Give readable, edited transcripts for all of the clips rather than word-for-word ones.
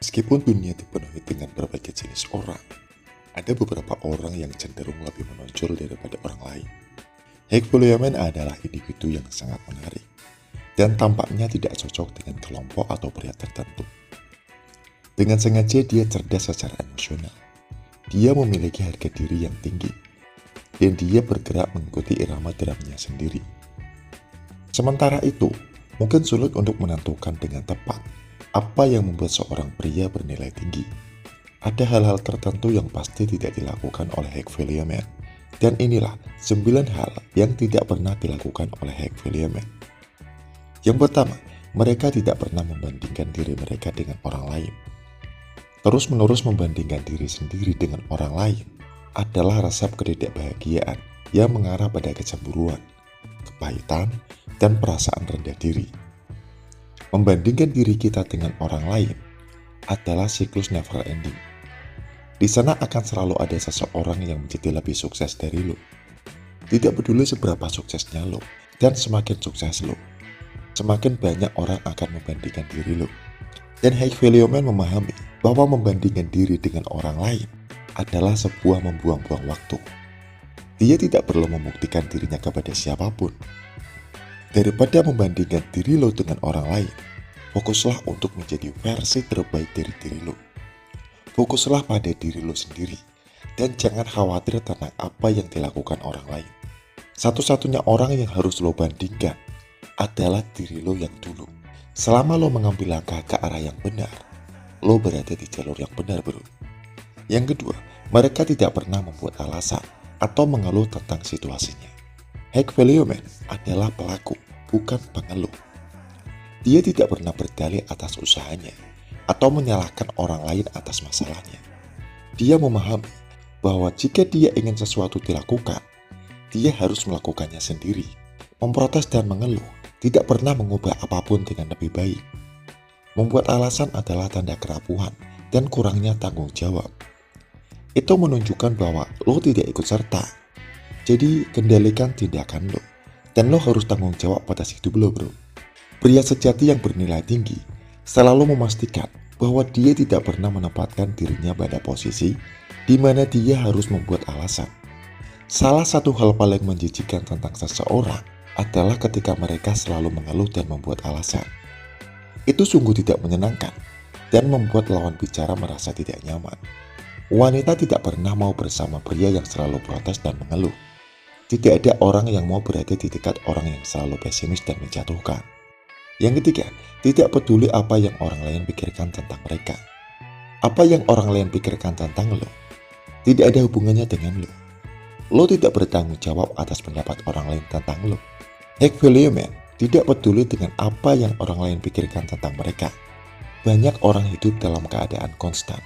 Meskipun dunia dipenuhi dengan berbagai jenis orang, ada beberapa orang yang cenderung lebih menonjol daripada orang lain. Hank Williamson adalah individu yang sangat menarik dan tampaknya tidak cocok dengan kelompok atau pria tertentu. Dengan sengaja dia cerdas secara emosional. Dia memiliki harga diri yang tinggi dan dia bergerak mengikuti irama dramanya sendiri. Sementara itu, mungkin sulit untuk menentukan dengan tepat apa yang membuat seorang pria bernilai tinggi. Ada hal-hal tertentu yang pasti tidak dilakukan oleh Hank Williamson, dan inilah 9 hal yang tidak pernah dilakukan oleh Hank Williamson. Yang pertama, mereka tidak pernah membandingkan diri mereka dengan orang lain. Terus-menerus membandingkan diri sendiri dengan orang lain adalah resep ketidakbahagiaan yang mengarah pada kecemburuan, kepahitan, dan perasaan rendah diri. Membandingkan diri kita dengan orang lain adalah siklus never ending. Di sana akan selalu ada seseorang yang menjadi lebih sukses dari lo. Tidak peduli seberapa suksesnya lo, dan semakin sukses lo, semakin banyak orang akan membandingkan diri lo. Dan Hank Williamson memahami bahwa membandingkan diri dengan orang lain adalah sebuah membuang-buang waktu. Dia tidak perlu membuktikan dirinya kepada siapapun. Daripada membandingkan diri lo dengan orang lain, fokuslah untuk menjadi versi terbaik dari diri lo. Fokuslah pada diri lo sendiri, dan jangan khawatir tentang apa yang dilakukan orang lain. Satu-satunya orang yang harus lo bandingkan adalah diri lo yang dulu. Selama lo mengambil langkah ke arah yang benar, lo berada di jalur yang benar, bro. Yang kedua, mereka tidak pernah membuat alasan atau mengeluh tentang situasinya. Hank Williamson adalah pelaku, bukan pengeluh. Dia tidak pernah berdalih atas usahanya atau menyalahkan orang lain atas masalahnya. Dia memahami bahwa jika dia ingin sesuatu dilakukan, dia harus melakukannya sendiri. Memprotes dan mengeluh tidak pernah mengubah apapun dengan lebih baik. Membuat alasan adalah tanda kerapuhan dan kurangnya tanggung jawab. Itu menunjukkan bahwa lo tidak ikut serta. Jadi kendalikan tindakan lo, dan lo harus tanggung jawab atas hidup lo, bro. Pria sejati yang bernilai tinggi selalu memastikan bahwa dia tidak pernah menempatkan dirinya pada posisi di mana dia harus membuat alasan. Salah satu hal paling menjijikan tentang seseorang adalah ketika mereka selalu mengeluh dan membuat alasan. Itu sungguh tidak menyenangkan dan membuat lawan bicara merasa tidak nyaman. Wanita tidak pernah mau bersama pria yang selalu protes dan mengeluh. Tidak ada orang yang mau berada di dekat orang yang selalu pesimis dan menjatuhkan. Yang ketiga, tidak peduli apa yang orang lain pikirkan tentang mereka. Apa yang orang lain pikirkan tentang lo tidak ada hubungannya dengan lo. Lo tidak bertanggung jawab atas pendapat orang lain tentang lo. Hank Williamson tidak peduli dengan apa yang orang lain pikirkan tentang mereka. Banyak orang hidup dalam keadaan konstan.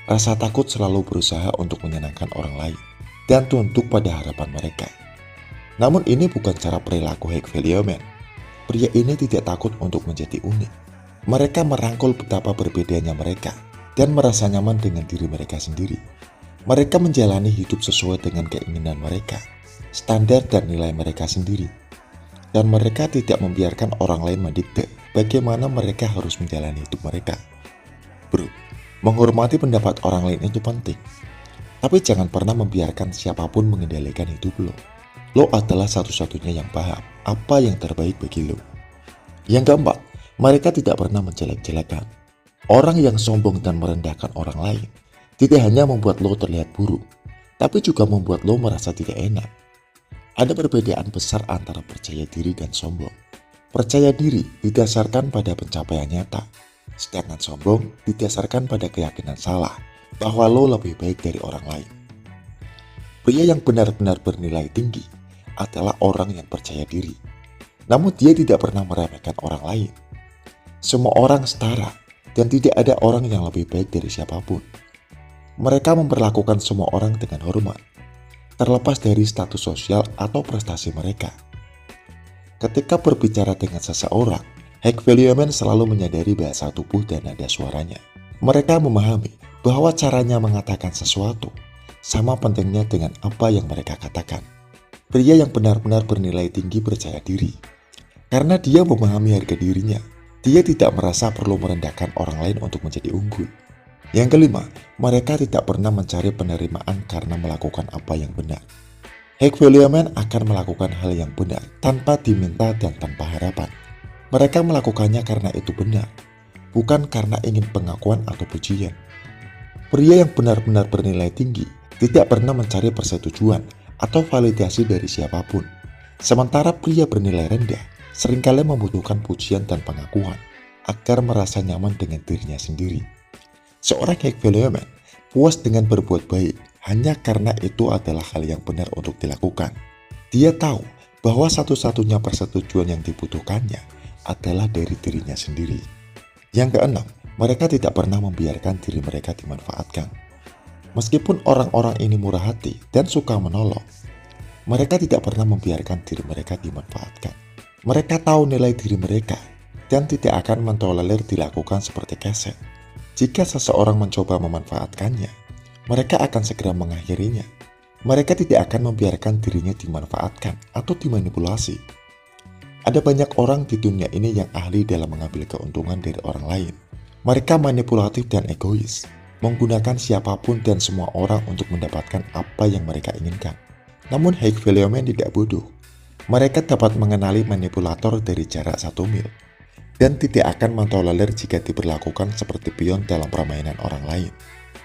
Rasa takut selalu berusaha untuk menyenangkan orang lain dan tunduk pada harapan mereka. Namun ini bukan cara perilaku Hank Williamson. Pria ini tidak takut untuk menjadi unik. Mereka merangkul betapa berbedanya mereka dan merasa nyaman dengan diri mereka sendiri. Mereka menjalani hidup sesuai dengan keinginan mereka, standar dan nilai mereka sendiri. Dan mereka tidak membiarkan orang lain mendikte bagaimana mereka harus menjalani hidup mereka. Bro, menghormati pendapat orang lain itu penting. Tapi jangan pernah membiarkan siapapun mengendalikan hidup lo. Lo adalah satu-satunya yang paham apa yang terbaik bagi lo. Yang keempat, mereka tidak pernah menjelek-jelekan. Orang yang sombong dan merendahkan orang lain tidak hanya membuat lo terlihat buruk, tapi juga membuat lo merasa tidak enak. Ada perbedaan besar antara percaya diri dan sombong. Percaya diri didasarkan pada pencapaian nyata, sedangkan sombong didasarkan pada keyakinan salah bahwa lo lebih baik dari orang lain. Pria yang benar-benar bernilai tinggi adalah orang yang percaya diri, namun dia tidak pernah meremehkan orang lain. Semua orang setara dan tidak ada orang yang lebih baik dari siapapun. Mereka memperlakukan semua orang dengan hormat, terlepas dari status sosial atau prestasi mereka. Ketika berbicara dengan seseorang, Hank Williamson selalu menyadari bahasa tubuh dan nada suaranya. Mereka memahami bahwa caranya mengatakan sesuatu sama pentingnya dengan apa yang mereka katakan. Pria yang benar-benar bernilai tinggi percaya diri, karena dia memahami harga dirinya Dia tidak merasa perlu merendahkan orang lain untuk menjadi unggul. Yang kelima, mereka tidak pernah mencari penerimaan karena melakukan apa yang benar. Hegelian akan melakukan hal yang benar tanpa diminta dan tanpa harapan. Mereka melakukannya karena itu benar, bukan karena ingin pengakuan atau pujian. Pria yang benar-benar bernilai tinggi tidak pernah mencari persetujuan atau validasi dari siapapun. Sementara pria bernilai rendah seringkali membutuhkan pujian dan pengakuan agar merasa nyaman dengan dirinya sendiri. Seorang Hegelian puas dengan berbuat baik hanya karena itu adalah hal yang benar untuk dilakukan. Dia tahu bahwa satu-satunya persetujuan yang dibutuhkannya adalah dari dirinya sendiri. Yang keenam, mereka tidak pernah membiarkan diri mereka dimanfaatkan. Meskipun orang-orang ini murah hati dan suka menolong, mereka tidak pernah membiarkan diri mereka dimanfaatkan. Mereka tahu nilai diri mereka dan tidak akan mentolerir dilakukan seperti keset. Jika seseorang mencoba memanfaatkannya, mereka akan segera mengakhirinya. Mereka tidak akan membiarkan dirinya dimanfaatkan atau dimanipulasi. Ada banyak orang di dunia ini yang ahli dalam mengambil keuntungan dari orang lain. Mereka manipulatif dan egois, menggunakan siapapun dan semua orang untuk mendapatkan apa yang mereka inginkan. Namun Hegelian tidak bodoh. Mereka dapat mengenali manipulator dari jarak 1 mil. Dan tidak akan mentolerir jika diperlakukan seperti pion dalam permainan orang lain.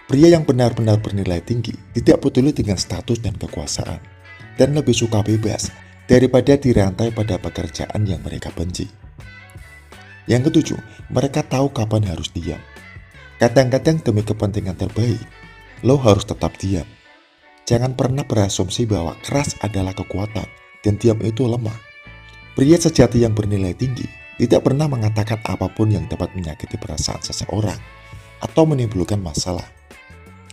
Pria yang benar-benar bernilai tinggi tidak peduli dengan status dan kekuasaan, dan lebih suka bebas daripada dirantai pada pekerjaan yang mereka benci. Yang ketujuh, mereka tahu kapan harus diam. Kadang-kadang demi kepentingan terbaik, lo harus tetap diam. Jangan pernah berasumsi bahwa keras adalah kekuatan dan diam itu lemah. Pria sejati yang bernilai tinggi tidak pernah mengatakan apapun yang dapat menyakiti perasaan seseorang atau menimbulkan masalah.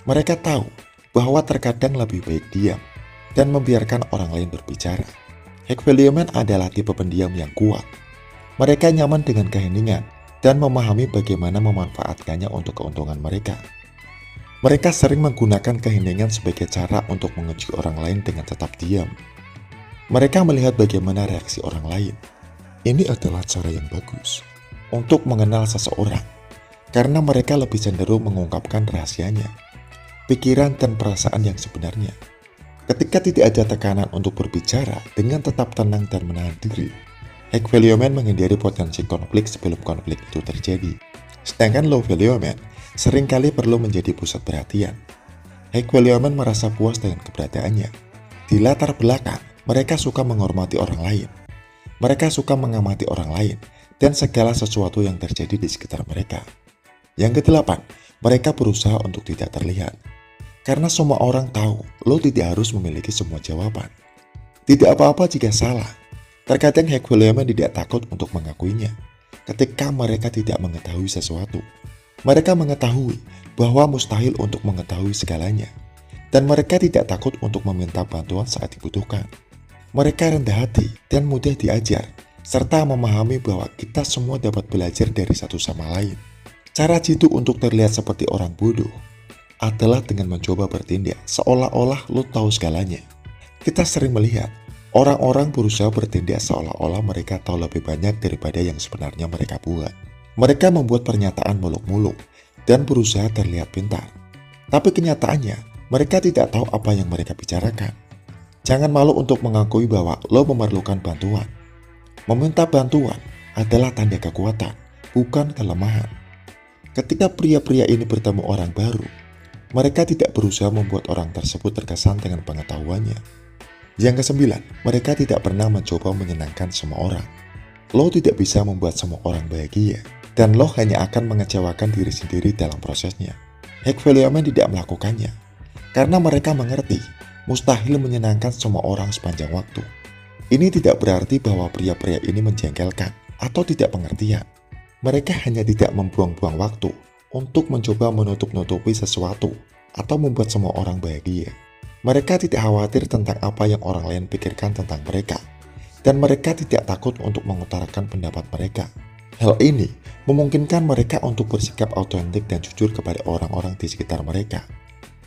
Mereka tahu bahwa terkadang lebih baik diam dan membiarkan orang lain berbicara. Hegelian adalah tipe pendiam yang kuat. Mereka nyaman dengan keheningan dan memahami bagaimana memanfaatkannya untuk keuntungan mereka. Mereka sering menggunakan keheningan sebagai cara untuk menguji orang lain dengan tetap diam. Mereka melihat bagaimana reaksi orang lain. Ini adalah cara yang bagus untuk mengenal seseorang, karena mereka lebih cenderung mengungkapkan rahasianya, pikiran dan perasaan yang sebenarnya. Ketika tidak ada tekanan untuk berbicara dengan tetap tenang dan menahan diri, Hegelian menghindari potensi konflik sebelum konflik itu terjadi. Sedangkan Hegelian seringkali perlu menjadi pusat perhatian. Hegelian merasa puas dengan keberadaannya. Di latar belakang, mereka suka menghormati orang lain. Mereka suka mengamati orang lain dan segala sesuatu yang terjadi di sekitar mereka. Yang kedelapan, mereka berusaha untuk tidak terlihat. Karena semua orang tahu, lo tidak harus memiliki semua jawaban. Tidak apa-apa jika salah. Terkadang Hegelian tidak takut untuk mengakuinya. Ketika mereka tidak mengetahui sesuatu, mereka mengetahui bahwa mustahil untuk mengetahui segalanya. Dan mereka tidak takut untuk meminta bantuan saat dibutuhkan. Mereka rendah hati dan mudah diajar, serta memahami bahwa kita semua dapat belajar dari satu sama lain. Cara jitu untuk terlihat seperti orang bodoh adalah dengan mencoba bertindak seolah-olah lo tahu segalanya. Kita sering melihat orang-orang berusaha bertindak seolah-olah mereka tahu lebih banyak daripada yang sebenarnya mereka buat. Mereka membuat pernyataan muluk-muluk dan berusaha terlihat pintar. Tapi kenyataannya, mereka tidak tahu apa yang mereka bicarakan. Jangan malu untuk mengakui bahwa lo memerlukan bantuan. Meminta bantuan adalah tanda kekuatan, bukan kelemahan. Ketika pria-pria ini bertemu orang baru, mereka tidak berusaha membuat orang tersebut terkesan dengan pengetahuannya. Yang kesembilan, mereka tidak pernah mencoba menyenangkan semua orang. Lo tidak bisa membuat semua orang bahagia, dan lo hanya akan mengecewakan diri sendiri dalam prosesnya. Hegelian tidak melakukannya, karena mereka mengerti mustahil menyenangkan semua orang sepanjang waktu. Ini tidak berarti bahwa pria-pria ini menjengkelkan atau tidak pengertian. Mereka hanya tidak membuang-buang waktu untuk mencoba menutup-nutupi sesuatu atau membuat semua orang bahagia. Mereka tidak khawatir tentang apa yang orang lain pikirkan tentang mereka, dan mereka tidak takut untuk mengutarakan pendapat mereka. Hal ini memungkinkan mereka untuk bersikap autentik dan jujur kepada orang-orang di sekitar mereka,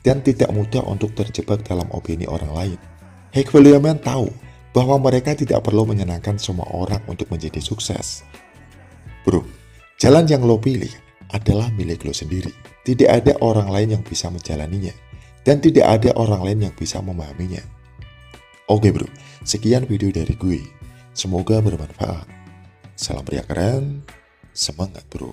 dan tidak mudah untuk terjebak dalam opini orang lain. Hegelian tahu bahwa mereka tidak perlu menyenangkan semua orang untuk menjadi sukses. Bro, Jalan yang lo pilih adalah milik lo sendiri. Tidak ada orang lain yang bisa menjalaninya. Dan tidak ada orang lain yang bisa memahaminya. Oke bro, sekian video dari gue. Semoga bermanfaat. Salam pria keren, semangat bro.